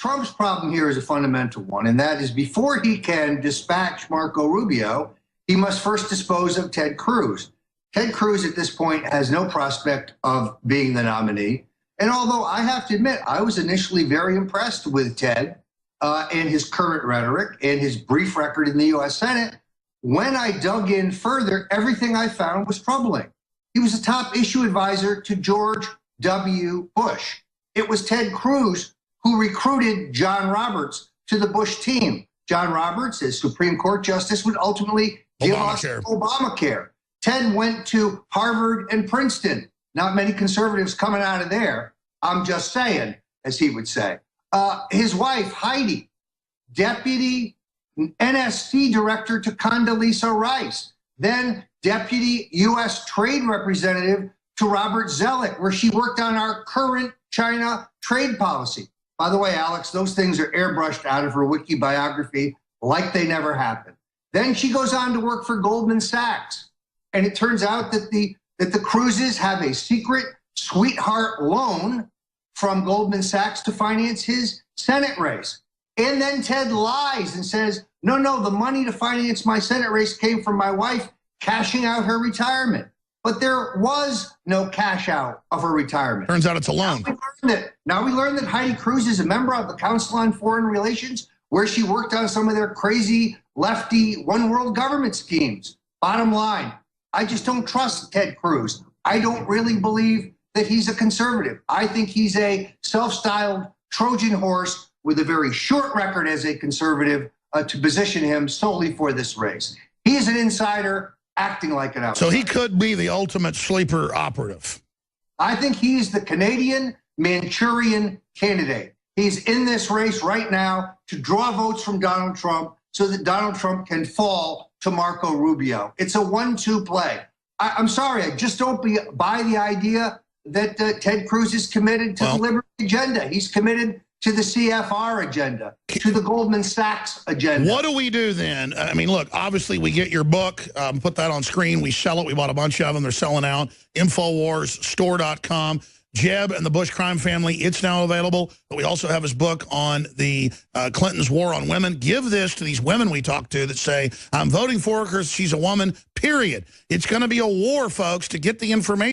Trump's problem here is a fundamental one, and that is before he can dispatch Marco Rubio, he must first dispose of Ted Cruz. Ted Cruz at this point has no prospect of being the nominee. And although I have to admit, I was initially very impressed with Ted and his current rhetoric and his brief record in the U.S. Senate, when I dug in further, everything I found was troubling. He was a top issue advisor to George W. Bush. It was Ted Cruz who recruited John Roberts to the Bush team. John Roberts, as Supreme Court Justice, would ultimately give us Obamacare. Ted went to Harvard and Princeton. Not many conservatives coming out of there. I'm just saying, as he would say. His wife, Heidi, deputy NSC director to Condoleezza Rice, then deputy U.S. trade representative to Robert Zellick, where she worked on our current China trade policy. By the way, Alex, those things are airbrushed out of her wiki biography like they never happened. Then she goes on to work for Goldman Sachs. And it turns out that the Cruzes have a secret sweetheart loan from Goldman Sachs to finance his Senate race. And then Ted lies and says, no, the money to finance my Senate race came from my wife cashing out her retirement. But there was no cash out of her retirement. Turns out it's a loan. Now we learned that Heidi Cruz is a member of the Council on Foreign Relations, where she worked on some of their crazy lefty one world government schemes. Bottom line, I just don't trust Ted Cruz. I don't really believe that he's a conservative. I think he's a self-styled Trojan horse with a very short record as a conservative to position him solely for this race. He is an insider acting like an outsider. So he could be the ultimate sleeper operative. I think he's the Canadian Manchurian candidate. He's in this race right now to draw votes from Donald Trump so that Donald Trump can fall to Marco Rubio. It's a 1-2 play. I'm sorry, I just don't buy the idea that Ted Cruz is committed to the liberty agenda. He's committed to the CFR agenda, to the Goldman Sachs agenda. What do we do then? I mean, look, obviously we get your book, put that on screen, we sell it, we bought a bunch of them, they're selling out, InfoWarsStore.com. Jeb and the Bush crime family, it's now available. But we also have his book on the Clinton's war on women. Give this to these women we talk to that say, I'm voting for her because she's a woman, period. It's going to be a war, folks, to get the information.